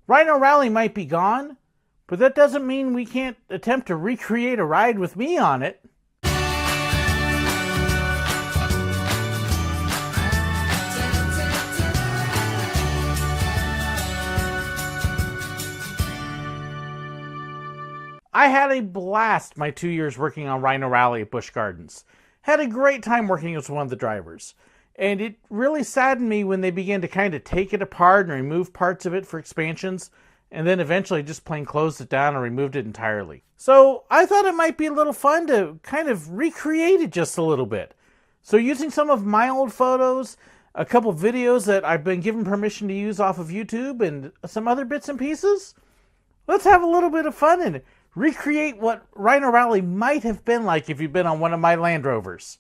Rhino Rally might be gone, but that doesn't mean we can't attempt to recreate a ride with me on it. I had a blast my 2 years working on Rhino Rally at Busch Gardens. Had a great time working as one of the drivers. And it really saddened me when they began to kind of take it apart and remove parts of it for expansions, and then eventually just plain closed it down and removed it entirely. So I thought it might be a little fun to kind of recreate it just a little bit. So using some of my old photos, a couple videos that I've been given permission to use off of YouTube, and some other bits and pieces, let's have a little bit of fun and recreate what Rhino Rally might have been like if you've been on one of my Land Rovers.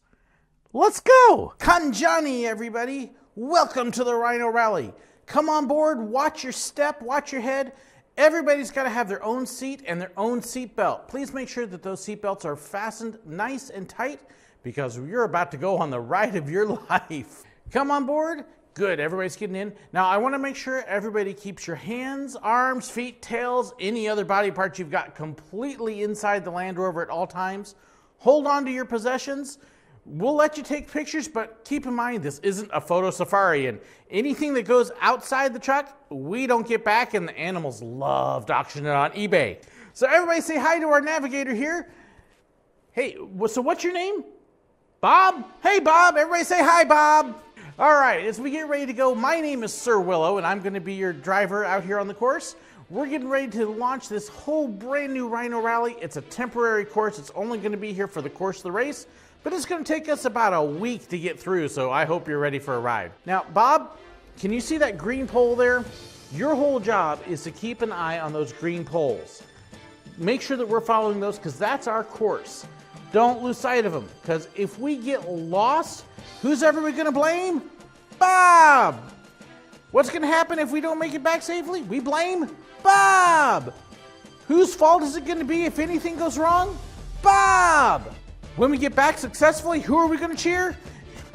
Let's go! Kanjani, everybody! Welcome to the Rhino Rally. Come on board, watch your step, watch your head. Everybody's got to have their own seat and their own seat belt. Please make sure that those seat belts are fastened nice and tight because you're about to go on the ride of your life. Come on board. Good, everybody's getting in. Now I want to make sure everybody keeps your hands, arms, feet, tails, any other body parts you've got completely inside the Land Rover at all times. Hold on to your possessions. We'll let you take pictures, but keep in mind this isn't a photo safari, and anything that goes outside the truck, we don't get back, and the animals love to auction it on eBay. So everybody say hi to our navigator here. Hey, so what's your name? Bob? Hey Bob, everybody say hi Bob. All right, as we get ready to go, my name is Sir Willow, and I'm going to be your driver out here on the course. We're getting ready to launch this whole brand new Rhino Rally. It's a temporary course. It's only going to be here for the course of the race, but it's going to take us about a week to get through, so I hope you're ready for a ride. Now, Bob, can you see that green pole there? Your whole job is to keep an eye on those green poles. Make sure that we're following those because that's our course. Don't lose sight of them, because if we get lost, who's everybody going to blame? Bob! What's going to happen if we don't make it back safely? We blame Bob! Whose fault is it going to be if anything goes wrong? Bob! When we get back successfully, who are we going to cheer?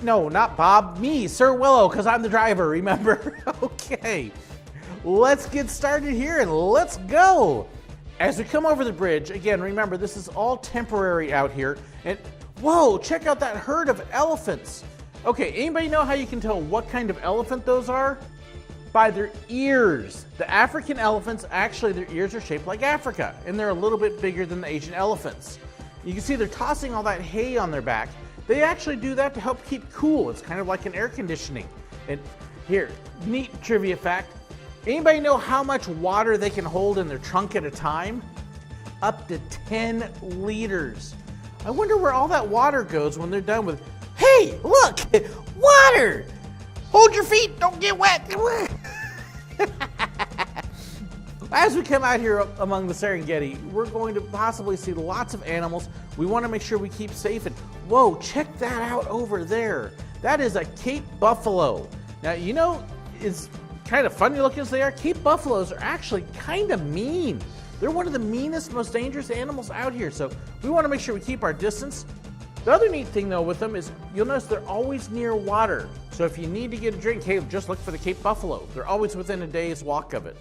No, not Bob, me, Sir Willow, because I'm the driver, remember? Okay, let's get started here and let's go! As we come over the bridge, again, remember, this is all temporary out here. And whoa, check out that herd of elephants. Okay, anybody know how you can tell what kind of elephant those are? By their ears. The African elephants, actually their ears are shaped like Africa, and they're a little bit bigger than the Asian elephants. You can see they're tossing all that hay on their back. They actually do that to help keep cool. It's kind of like an air conditioning. And here, neat trivia fact. Anybody know how much water they can hold in their trunk at a time? Up to 10 liters. I wonder where all that water goes when they're done with, hey, look, water! Hold your feet, don't get wet. As we come out here among the Serengeti, we're going to possibly see lots of animals. We want to make sure we keep safe. And whoa, check that out over there. That is a Cape buffalo. Now, you know, it's kind of funny looking as they are. Cape buffaloes are actually kind of mean. They're one of the meanest, most dangerous animals out here. So we want to make sure we keep our distance. The other neat thing though with them is you'll notice they're always near water. So if you need to get a drink, hey, just look for the Cape buffalo. They're always within a day's walk of it.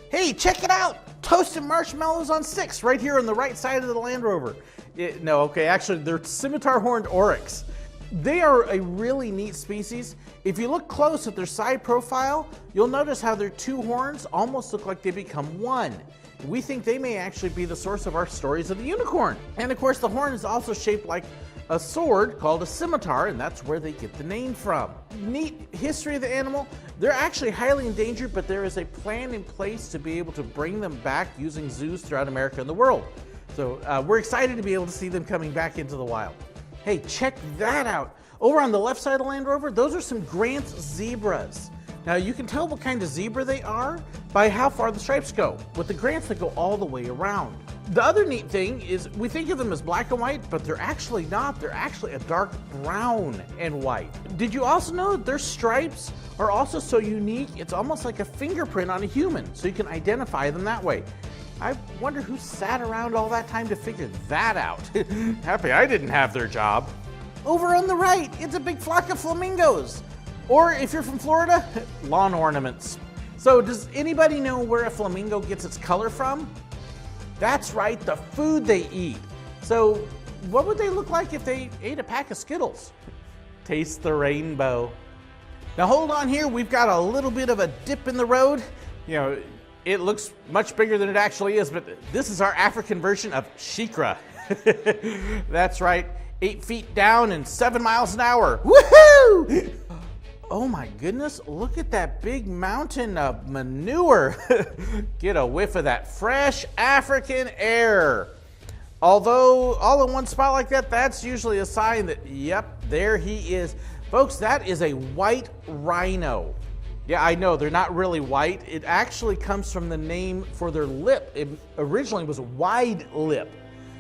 Hey, check it out! Toasted marshmallows on sticks right here on the right side of the Land Rover. Actually, they're scimitar horned oryx. They are a really neat species. If you look close at their side profile, you'll notice how their two horns almost look like they become one. We think they may actually be the source of our stories of the unicorn. And of course, the horn is also shaped like a sword called a scimitar, and that's where they get the name from. Neat history of the animal. They're actually highly endangered, but there is a plan in place to be able to bring them back using zoos throughout America and the world. So we're excited to be able to see them coming back into the wild. Hey, check that out. Over on the left side of the Land Rover, those are some Grant's zebras. Now you can tell what kind of zebra they are by how far the stripes go. With the Grants, they go all the way around. The other neat thing is we think of them as black and white, but they're actually not. They're actually a dark brown and white. Did you also know that their stripes are also so unique, it's almost like a fingerprint on a human, so you can identify them that way. I wonder who sat around all that time to figure that out. Happy I didn't have their job. Over on the right, it's a big flock of flamingos. Or if you're from Florida, lawn ornaments. So does anybody know where a flamingo gets its color from? That's right, the food they eat. So what would they look like if they ate a pack of Skittles? Taste the rainbow. Now hold on here, we've got a little bit of a dip in the road. You know, it looks much bigger than it actually is, but this is our African version of Shikra. That's right, 8 feet down and 7 miles an hour. Woohoo! Oh my goodness, look at that big mountain of manure. Get a whiff of that fresh African air. Although all in one spot like that, that's usually a sign that, yep, there he is. Folks, that is a white rhino. Yeah, I know, they're not really white. It actually comes from the name for their lip. It originally was a wide lip.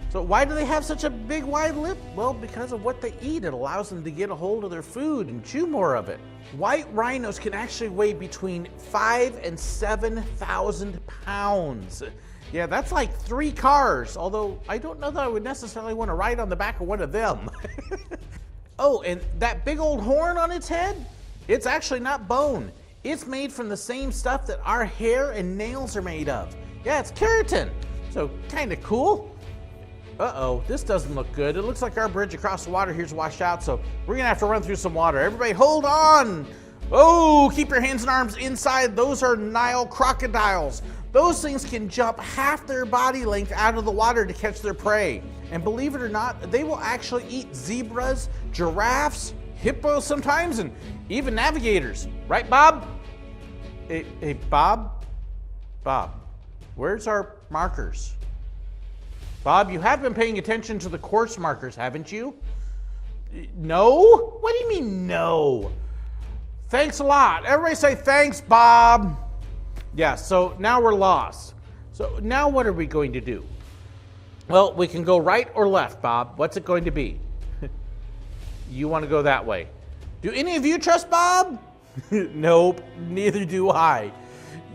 So why do they have such a big wide lip? Well, because of what they eat. It allows them to get a hold of their food and chew more of it. White rhinos can actually weigh between 5,000 and 7,000 pounds. Yeah, that's like 3 cars, although I don't know that I would necessarily want to ride on the back of one of them. Oh, and that big old horn on its head, it's actually not bone. It's made from the same stuff that our hair and nails are made of. Yeah, it's keratin, so kind of cool. Uh-oh, this doesn't look good. It looks like our bridge across the water here's washed out, so we're gonna have to run through some water. Everybody hold on. Oh, keep your hands and arms inside. Those are Nile crocodiles. Those things can jump half their body length out of the water to catch their prey. And believe it or not, they will actually eat zebras, giraffes, hippos sometimes, and even navigators. Right, Bob? Hey, Bob? Bob, where's our markers? Bob, you have been paying attention to the course markers, haven't you? No? What do you mean, no? Thanks a lot. Everybody say thanks, Bob. Yeah, so now we're lost. So now what are we going to do? Well, we can go right or left, Bob. What's it going to be? You want to go that way. Do any of you trust Bob? Nope, neither do I.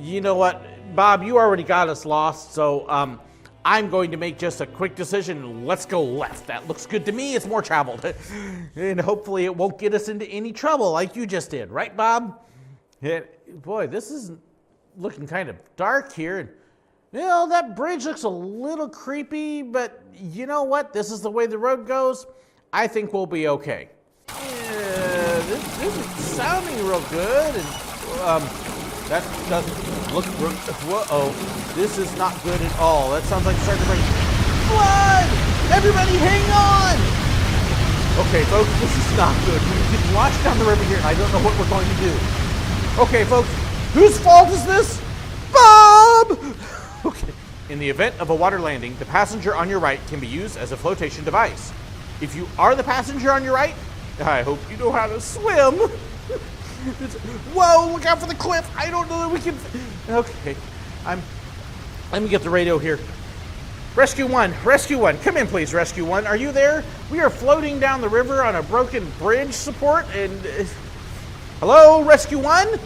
You know what, Bob, you already got us lost, so I'm going to make just a quick decision. Let's go left. That looks good to me. It's more traveled. And hopefully it won't get us into any trouble like you just did. Right, Bob? Yeah, boy, this is looking kind of dark here. And, you know, that bridge looks a little creepy, but you know what? This is the way the road goes. I think we'll be okay. Yeah, this is sounding real good. And that doesn't look real. Whoa, this is not good at all. That sounds like it's starting to bring flood. Everybody hang on. Okay, folks, this is not good. We're getting washed down the river here, and I don't know what we're going to do. Okay, folks, whose fault is this? Bob! Okay. In the event of a water landing, the passenger on your right can be used as a flotation device. If you are the passenger on your right, I hope you know how to swim. Whoa, look out for the cliff. I don't know that we can. Okay, let me get the radio here. Rescue 1, come in please, Rescue 1. Are you there? We are floating down the river on a broken bridge support and... Hello, Rescue 1?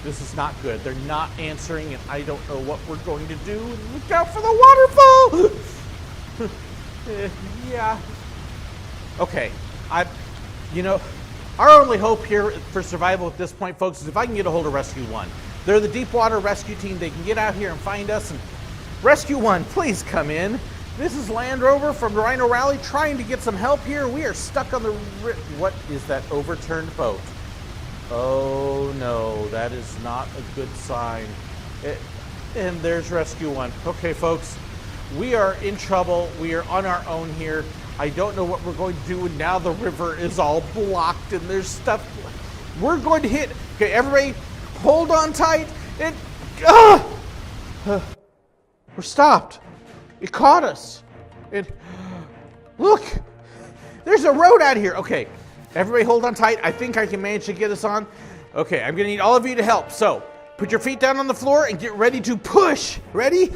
This is not good. They're not answering and I don't know what we're going to do. Look out for the waterfall! Yeah. Okay, our only hope here for survival at this point, folks, is if I can get a hold of Rescue 1. They're the deep water rescue team. They can get out here and find us. And Rescue 1, please come in. This is Land Rover from Rhino Rally trying to get some help here. We are stuck on the... What is that overturned boat? Oh no, that is not a good sign. And there's Rescue 1. Okay, folks, we are in trouble. We are on our own here. I don't know what we're going to do, and now the river is all blocked, and there's stuff. We're going to hit. Okay, everybody, hold on tight. And we're stopped. It caught us. Look, there's a road out here. Okay, everybody, hold on tight. I think I can manage to get us on. Okay, I'm gonna need all of you to help. So, put your feet down on the floor and get ready to push. Ready?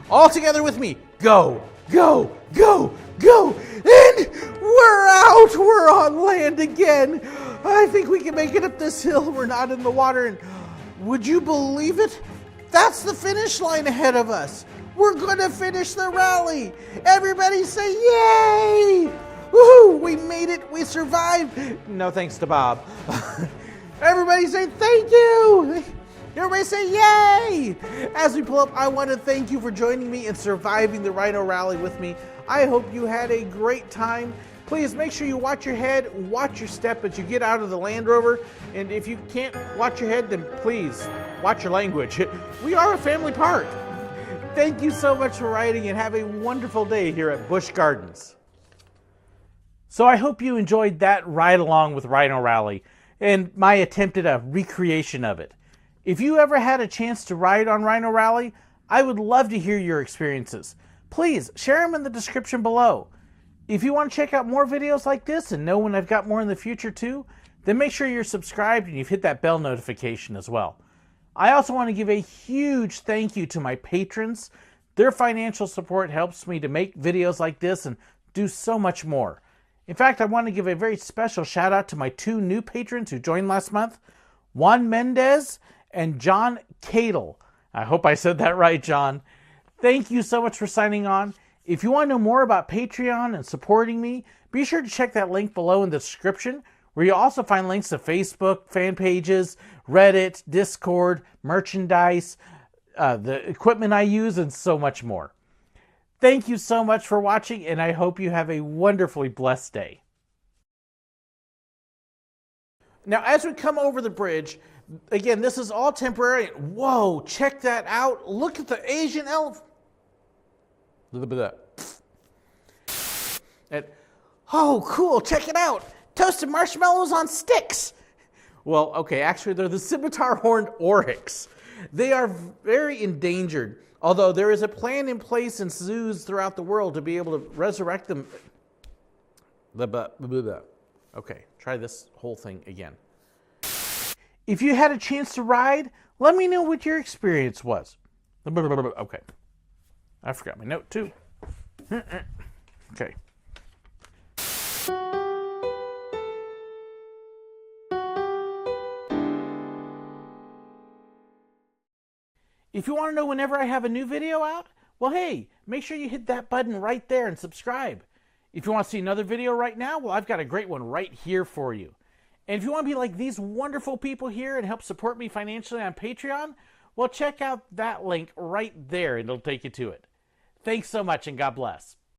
All together with me. Go, go, go, go. And we're out. We're on land again. I think we can make it up this hill. We're not in the water. And would you believe it? That's the finish line ahead of us. We're going to finish the rally. Everybody say yay. Woohoo, we made it. We survived. No thanks to Bob. Everybody say thank you. Everybody say yay! As we pull up, I want to thank you for joining me and surviving the Rhino Rally with me. I hope you had a great time. Please make sure you watch your head, watch your step as you get out of the Land Rover. And if you can't watch your head, then please watch your language. We are a family park. Thank you so much for riding and have a wonderful day here at Busch Gardens. So I hope you enjoyed that ride along with Rhino Rally and my attempt at a recreation of it. If you ever had a chance to ride on Rhino Rally, I would love to hear your experiences. Please share them in the description below. If you want to check out more videos like this and know when I've got more in the future too, then make sure you're subscribed and you've hit that bell notification as well. I also want to give a huge thank you to my patrons. Their financial support helps me to make videos like this and do so much more. In fact, I want to give a very special shout out to my 2 new patrons who joined last month, Juan Mendez and John Cadle. I hope I said that right, John. Thank you so much for signing on. If you want to know more about Patreon and supporting me, be sure to check that link below in the description, where you'll also find links to Facebook, fan pages, Reddit, Discord, merchandise, the equipment I use, and so much more. Thank you so much for watching, and I hope you have a wonderfully blessed day. Now, as we come over the bridge, again, this is all temporary. Whoa, check that out. Look at the Asian elephant. A little bit of that. Oh, cool, check it out. Toasted marshmallows on sticks. Well, okay, actually, they're the scimitar-horned oryx. They are very endangered, although there is a plan in place in zoos throughout the world to be able to resurrect them. Okay, try this whole thing again. If you had a chance to ride, let me know what your experience was. Okay. I forgot my note too. Okay. If you want to know whenever I have a new video out, well, hey, make sure you hit that button right there and subscribe. If you want to see another video right now, well, I've got a great one right here for you. And if you want to be like these wonderful people here and help support me financially on Patreon, well, check out that link right there and it'll take you to it. Thanks so much and God bless.